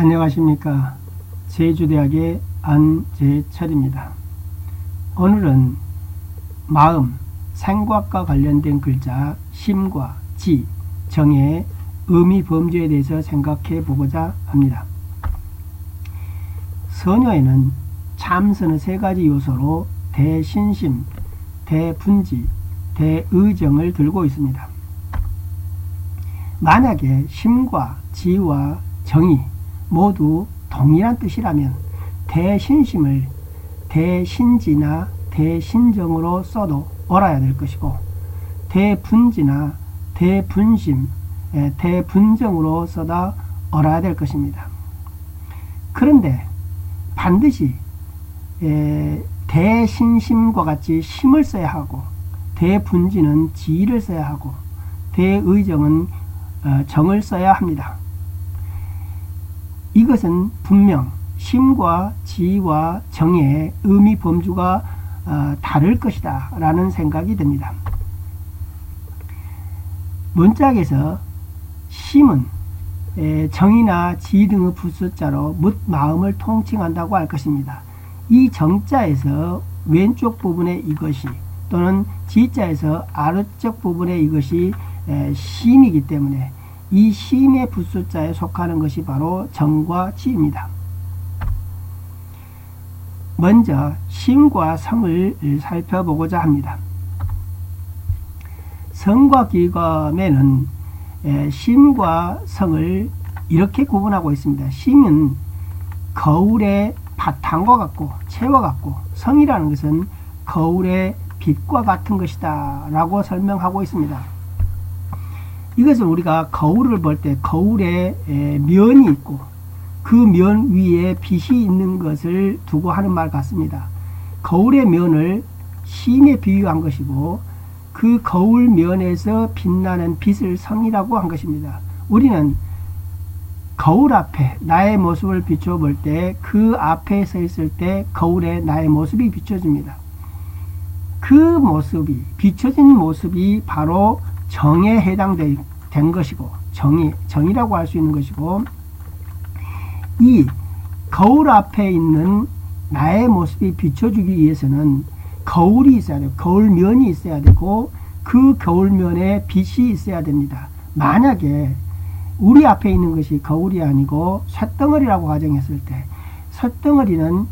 안녕하십니까. 제주대학의 안재철입니다. 오늘은 마음, 생각과 관련된 글자 심과 지, 정의 의미 범주에 대해서 생각해 보고자 합니다. 선효에는 참선의 세 가지 요소로 대신심, 대분지, 대의정을 들고 있습니다. 만약에 심과 지와 정이 모두 동일한 뜻이라면 대신심을 대신지나 대신정으로 써도 옳아야 될 것이고, 대분지나 대분심, 대분정으로 써다 옳아야 될 것입니다. 그런데 반드시 대신심과 같이 심을 써야 하고, 대분지는 지를 써야 하고, 대의정은 정을 써야 합니다. 이것은 분명 심과 지와 정의 의미 범주가 다를 것이다 라는 생각이 듭니다. 문짝에서 심은 정이나 지 등의 부수자로 뭇 마음을 통칭한다고 할 것입니다. 이 정자에서 왼쪽 부분의 이것이 또는 지자에서 아래쪽 부분의 이것이 심이기 때문에 이 심의 부수자에 속하는 것이 바로 정과 지입니다. 먼저 심과 성을 살펴보고자 합니다. 성과 기검에는 심과 성을 이렇게 구분하고 있습니다. 심은 거울의 바탕과 같고 채와 같고, 성이라는 것은 거울의 빛과 같은 것이다 라고 설명하고 있습니다. 이것은 우리가 거울을 볼 때 거울에 면이 있고 그 면 위에 빛이 있는 것을 두고 하는 말 같습니다. 거울의 면을 심에 비유한 것이고, 그 거울 면에서 빛나는 빛을 성이라고 한 것입니다. 우리는 거울 앞에 나의 모습을 비춰볼 때 그 앞에 서 있을 때 거울에 나의 모습이 비춰집니다. 그 모습이, 비춰진 모습이 바로 정에 해당된 것이고, 정이라고 할 수 있는 것이고, 이 거울 앞에 있는 나의 모습이 비춰주기 위해서는 거울이 있어야 되고, 거울면이 있어야 되고, 그 거울면에 빛이 있어야 됩니다. 만약에 우리 앞에 있는 것이 거울이 아니고 쇳덩어리라고 가정했을 때, 쇳덩어리는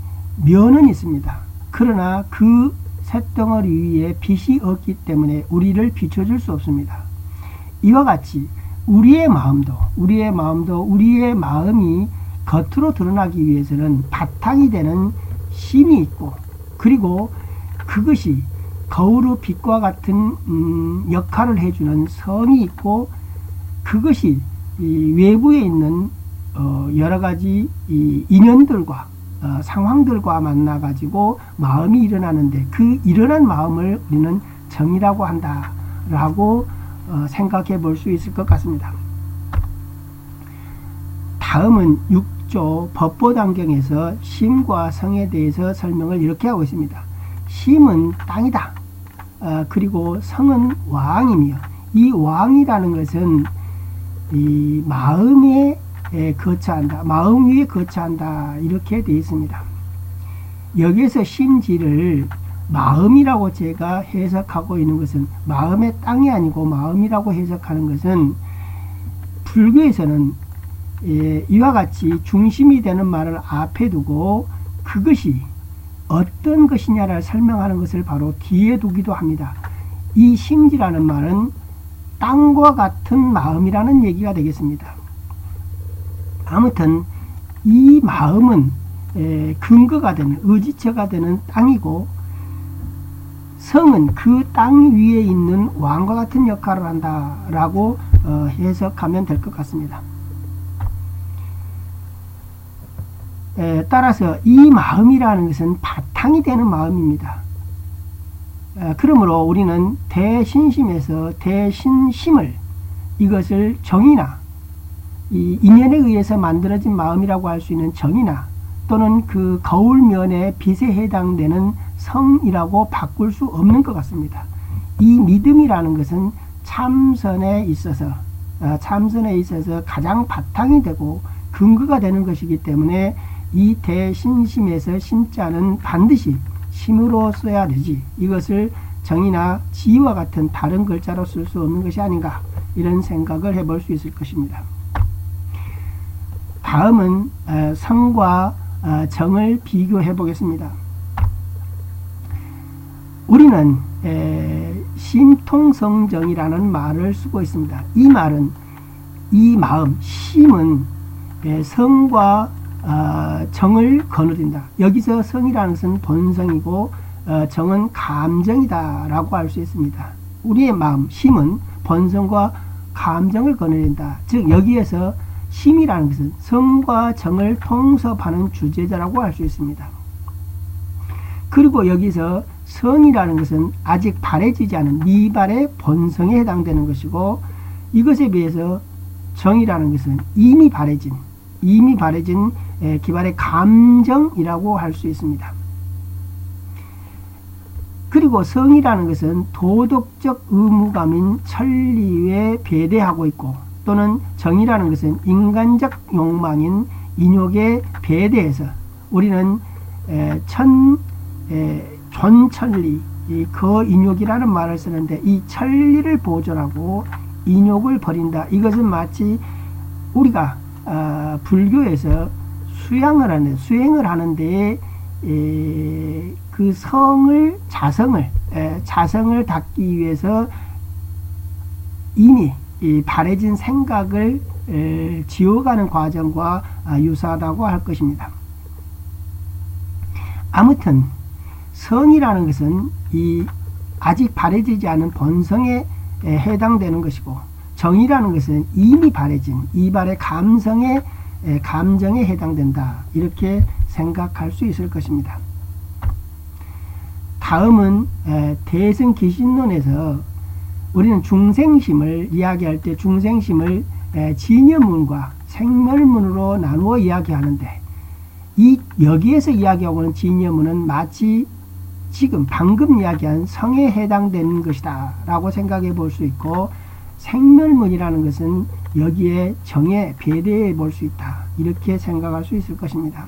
면은 있습니다. 그러나 그 쇳덩어리 위에 빛이 없기 때문에 우리를 비춰줄 수 없습니다. 이와 같이 우리의 마음도 우리의 마음이 겉으로 드러나기 위해서는 바탕이 되는 심이 있고, 그리고 그것이 거울의 빛과 같은 역할을 해주는 성이 있고, 그것이 이 외부에 있는 여러 가지 이 인연들과 상황들과 만나 가지고 마음이 일어나는데, 그 일어난 마음을 우리는 정이라고 한다라고 생각해 볼 수 있을 것 같습니다. 다음은 6조 법보단경에서 심과 성에 대해서 설명을 이렇게 하고 있습니다. 심은 땅이다. 그리고 성은 왕이며, 이 왕이라는 것은 이 마음에 거처한다, 마음 위에 거처한다, 이렇게 되어 있습니다. 여기에서 심지를 마음이라고 제가 해석하고 있는 것은, 마음의 땅이 아니고 마음이라고 해석하는 것은, 불교에서는 이와 같이 중심이 되는 말을 앞에 두고 그것이 어떤 것이냐를 설명하는 것을 바로 뒤에 두기도 합니다. 이 심지라는 말은 땅과 같은 마음이라는 얘기가 되겠습니다. 아무튼 이 마음은 근거가 되는, 의지처가 되는 땅이고, 성은 그 땅 위에 있는 왕과 같은 역할을 한다라고 해석하면 될 것 같습니다. 따라서 이 마음이라는 것은 바탕이 되는 마음입니다. 그러므로 우리는 대신심에서 대신심을, 이것을 정이나 이 인연에 의해서 만들어진 마음이라고 할 수 있는 정이나, 또는 그 거울면의 빛에 해당되는 성이라고 바꿀 수 없는 것 같습니다. 이 믿음이라는 것은 참선에 있어서 가장 바탕이 되고 근거가 되는 것이기 때문에 이 대신심에서 심자는 반드시 심으로 써야 되지, 이것을 정이나 지와 같은 다른 글자로 쓸 수 없는 것이 아닌가, 이런 생각을 해볼 수 있을 것입니다. 다음은 성과 정을 비교해 보겠습니다. 우리는 심통성정이라는 말을 쓰고 있습니다. 이 말은, 이 마음, 심은 성과 정을 거느린다. 여기서 성이라는 것은 본성이고 정은 감정이다 라고 할 수 있습니다. 우리의 마음, 심은 본성과 감정을 거느린다. 즉 여기에서 심이라는 것은 성과 정을 통섭하는 주제자라고 할 수 있습니다. 그리고 여기서 성이라는 것은 아직 발해지지 않은 미발의 본성에 해당되는 것이고, 이것에 비해서 정이라는 것은 이미 발해진 기발의 감정이라고 할 수 있습니다. 그리고 성이라는 것은 도덕적 의무감인 천리에 배대하고 있고, 또는 정이라는 것은 인간적 욕망인 인욕에 배대해서 우리는 존천리, 거인욕이라는 말을 쓰는데, 이 천리를 보존하고 인욕을 버린다. 이것은 마치 우리가 불교에서 수행을 하는데 그 자성을 닦기 위해서 이미 바래진 생각을 지워가는 과정과 유사하다고 할 것입니다. 아무튼 성이라는 것은 이 아직 바래지지 않은 본성에 해당되는 것이고, 정이라는 것은 이미 바래진 이발의 감정에 해당된다, 이렇게 생각할 수 있을 것입니다. 다음은 대승기신론에서 우리는 중생심을 이야기할 때 중생심을 진여문과 생멸문으로 나누어 이야기하는데, 여기에서 이야기하고 있는 진여문은 마치 지금 방금 이야기한 성에 해당되는 것이다 라고 생각해 볼 수 있고, 생멸문이라는 것은 여기에 정에 배대해 볼 수 있다, 이렇게 생각할 수 있을 것입니다.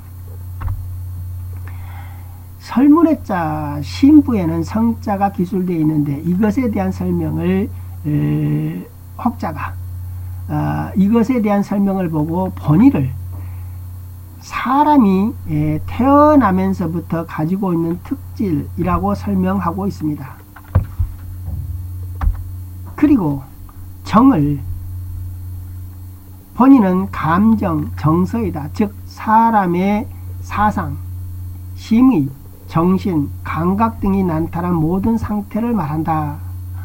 설문의 자 신부에는 성자가 기술되어 있는데, 이것에 대한 설명을 혹자가 이것에 대한 설명을 보고 본의를 사람이 태어나면서부터 가지고 있는 특질이라고 설명하고 있습니다. 그리고 정을 본인은 감정, 정서이다. 즉 사람의 사상, 심의, 정신, 감각 등이 나타난 모든 상태를 말한다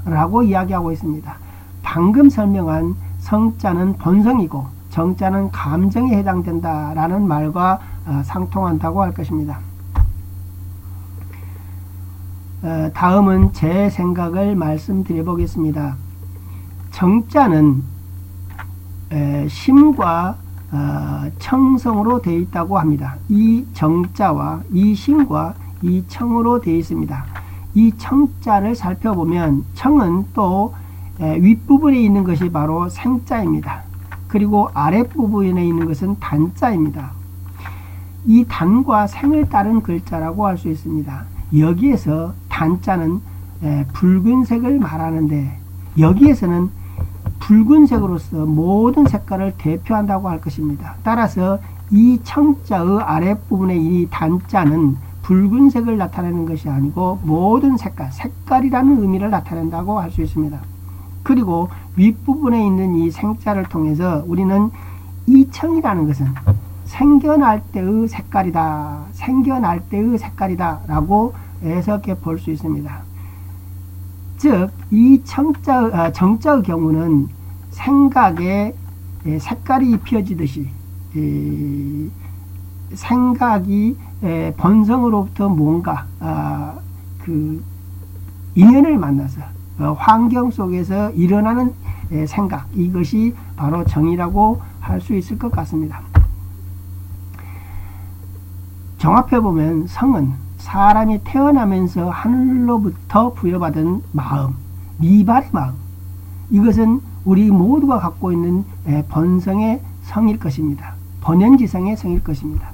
라고 이야기하고 있습니다. 방금 설명한 성자는 본성이고 정자는 감정에 해당된다 라는 말과 상통한다고 할 것입니다. 다음은 제 생각을 말씀드려 보겠습니다. 정자는 심과 청성으로 되어 있다고 합니다. 이 정자와 이 심과 이 청으로 되어 있습니다. 이 청자를 살펴보면 청은 또 윗부분에 있는 것이 바로 생자입니다. 그리고 아랫부분에 있는 것은 단자입니다. 이 단과 생을 따른 글자라고 할 수 있습니다. 여기에서 단자는 붉은색을 말하는데, 여기에서는 붉은색으로서 모든 색깔을 대표한다고 할 것입니다. 따라서 이 청자의 아랫부분의 이 단자는 붉은색을 나타내는 것이 아니고 모든 색깔이라는 의미를 나타낸다고 할 수 있습니다. 그리고 윗부분에 있는 이 생자를 통해서 우리는 이 청이라는 것은 생겨날 때의 색깔이다, 라고 해석해 볼 수 있습니다. 즉, 이 정자의 경우는 생각에 색깔이 입혀지듯이 생각이 본성으로부터 뭔가 그 인연을 만나서 환경 속에서 일어나는 생각, 이것이 바로 정이라고 할 수 있을 것 같습니다. 종합해보면 성은 사람이 태어나면서 하늘로부터 부여받은 마음, 미발의 마음, 이것은 우리 모두가 갖고 있는 본성의 성일 것입니다. 본연지성의 성일 것입니다.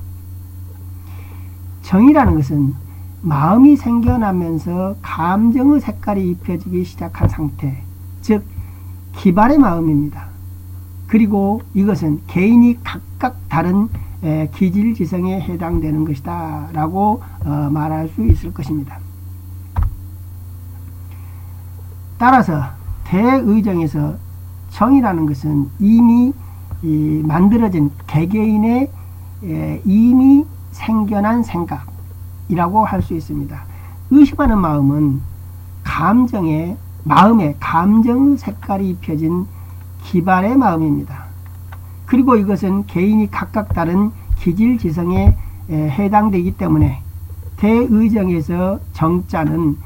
정이라는 것은 마음이 생겨나면서 감정의 색깔이 입혀지기 시작한 상태, 즉 기발의 마음입니다. 그리고 이것은 개인이 각각 다른 기질지성에 해당되는 것이다 라고 말할 수 있을 것입니다. 따라서 대의정에서 정이라는 것은 이미 만들어진 개개인의 이미 생겨난 생각이라고 할 수 있습니다. 의심하는 마음은 마음에 감정의 색깔이 입혀진 기발의 마음입니다. 그리고 이것은 개인이 각각 다른 기질지성에 해당되기 때문에 대의정에서 정자는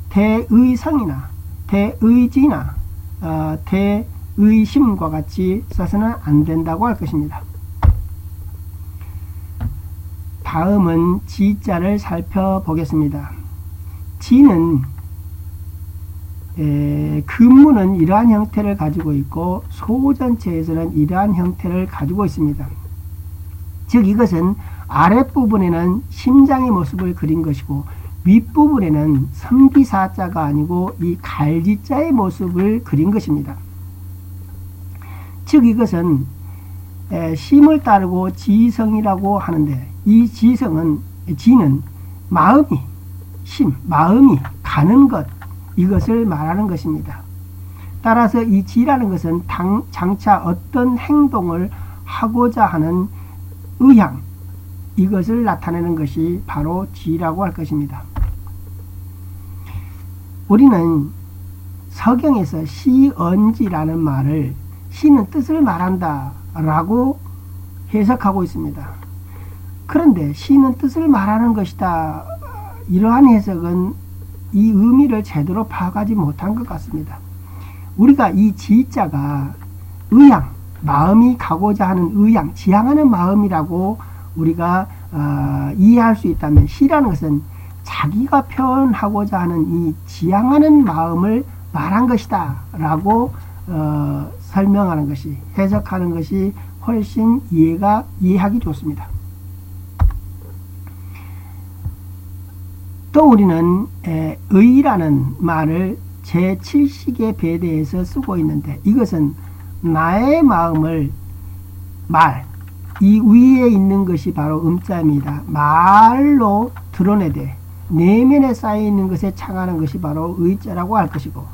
대의성이나 대의지나 대의심과 같이 써서는 안 된다고 할 것입니다. 다음은 지자를 살펴보겠습니다. 지는 근무는 이러한 형태를 가지고 있고 소전체에서는 이러한 형태를 가지고 있습니다. 즉 이것은 아랫부분에는 심장의 모습을 그린 것이고 윗부분에는 섬기사자가 아니고 이 갈지자의 모습을 그린 것입니다. 즉 이것은 심을 따르고 지성이라고 하는데 이 지는 마음이 가는 것, 이것을 말하는 것입니다. 따라서 이 지라는 것은 장차 어떤 행동을 하고자 하는 의향, 이것을 나타내는 것이 바로 지라고 할 것입니다. 우리는 서경에서 시언지라는 말을 시는 뜻을 말한다 라고 해석하고 있습니다. 그런데 시는 뜻을 말하는 것이다, 이러한 해석은 이 의미를 제대로 파악하지 못한 것 같습니다. 우리가 이 지자가 의향, 마음이 가고자 하는 의향, 지향하는 마음이라고 우리가 이해할 수 있다면 시라는 것은 자기가 표현하고자 하는 이 지향하는 마음을 말한 것이다 라고 설명하는 것이, 해석하는 것이 훨씬 이해하기 좋습니다. 또 우리는 의라는 말을 제7식의 배대에서 쓰고 있는데 이것은 나의 마음을 이 위에 있는 것이 바로 음자입니다. 말로 드러내되 내면에 쌓여있는 것에 착안한 것이 바로 의자라고 할 것이고,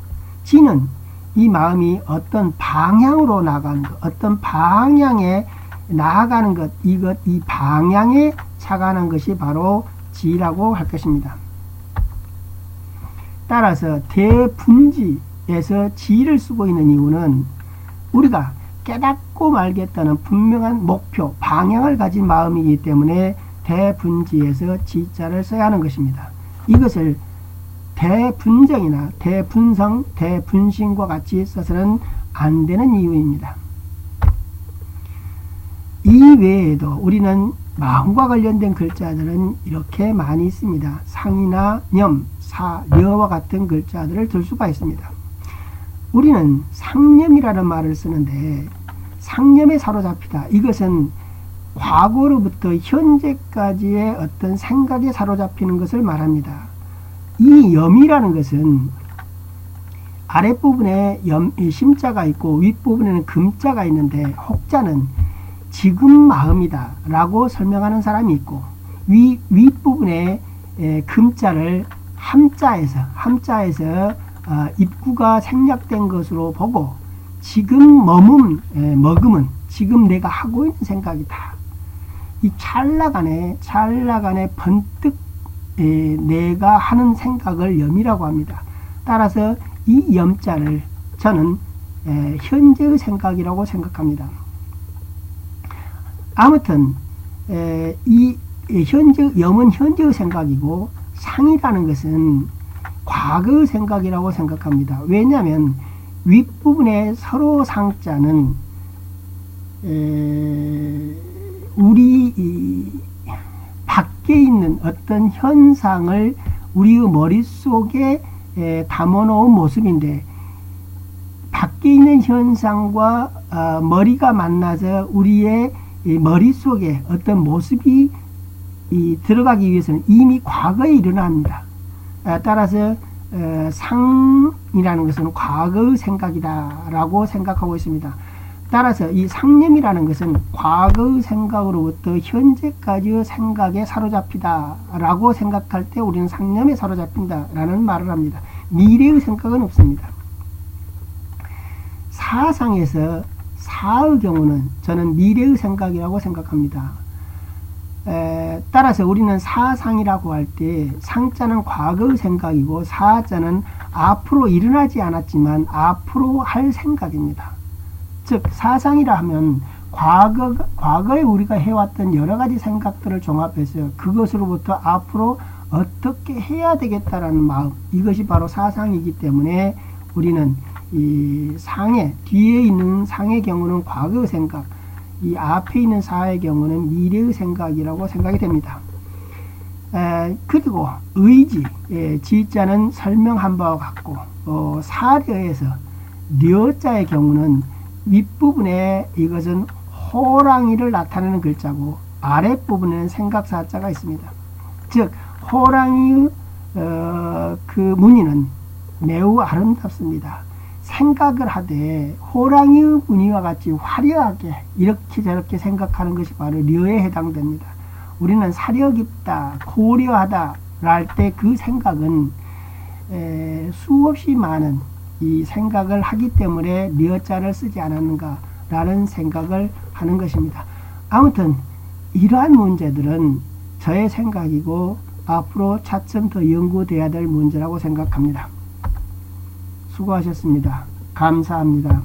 지는 이 마음이 어떤 방향으로 나가는 것, 어떤 방향에 나아가는 것, 이 방향에 착안한 것이 바로 지라고 할 것입니다. 따라서 대분지에서 지를 쓰고 있는 이유는 우리가 깨닫고 말겠다는 분명한 목표, 방향을 가진 마음이기 때문에 대분지에서 지자를 써야 하는 것입니다. 이것을 대분정이나 대분성, 대분신과 같이 써서는 안 되는 이유입니다. 이 외에도 우리는 마음과 관련된 글자들은 이렇게 많이 있습니다. 상이나 념, 사, 려와 같은 글자들을 들 수가 있습니다. 우리는 상념이라는 말을 쓰는데 상념에 사로잡히다, 이것은 과거로부터 현재까지의 어떤 생각에 사로잡히는 것을 말합니다. 이 염이라는 것은 아랫부분에 심자가 있고 윗부분에는 금자가 있는데 혹자는 지금 마음이다 라고 설명하는 사람이 있고, 윗부분에 금자를 함자에서 입구가 생략된 것으로 보고 지금 머금은 지금 내가 하고 있는 생각이다. 이 찰나간에 번뜩 내가 하는 생각을 염이라고 합니다. 따라서 이 염자를 저는 현재의 생각이라고 생각합니다. 아무튼 이 염은 현재의 생각이고 상이라는 것은 과거의 생각이라고 생각합니다. 왜냐하면 윗부분의 서로 상자는 우리 밖에 있는 어떤 현상을 우리의 머릿속에 담아놓은 모습인데, 밖에 있는 현상과 머리가 만나서 우리의 이 머릿속에 어떤 모습이 들어가기 위해서는 이미 과거에 일어납니다. 따라서 상이라는 것은 과거의 생각이다라고 생각하고 있습니다. 따라서 이 상념이라는 것은 과거의 생각으로부터 현재까지의 생각에 사로잡히다라고 생각할 때 우리는 상념에 사로잡힌다라는 말을 합니다. 미래의 생각은 없습니다. 사상에서 사의 경우는 저는 미래의 생각이라고 생각합니다. 따라서 우리는 사상이라고 할 때 상자는 과거의 생각이고 사자는 앞으로 일어나지 않았지만 앞으로 할 생각입니다. 즉 사상이라 하면 과거에 우리가 해왔던 여러 가지 생각들을 종합해서 그것으로부터 앞으로 어떻게 해야 되겠다라는 마음, 이것이 바로 사상이기 때문에 우리는 이 상의 뒤에 있는 상의 경우는 과거의 생각, 이 앞에 있는 사의 경우는 미래의 생각이라고 생각이 됩니다. 그리고 의지, 지자는 설명한 바와 같고 사려에서 려자의 경우는 윗부분에 이것은 호랑이를 나타내는 글자고 아랫부분에는 생각사자가 있습니다. 즉 호랑이의 그 무늬는 매우 아름답습니다. 생각을 하되 호랑이의 무늬와 같이 화려하게 이렇게 저렇게 생각하는 것이 바로 려에 해당됩니다. 우리는 사려 깊다, 고려하다 할 때 그 생각은 수없이 많은 이 생각을 하기 때문에 려자를 쓰지 않았는가 라는 생각을 하는 것입니다. 아무튼 이러한 문제들은 저의 생각이고 앞으로 차츰 더 연구돼야 될 문제라고 생각합니다. 수고하셨습니다. 감사합니다.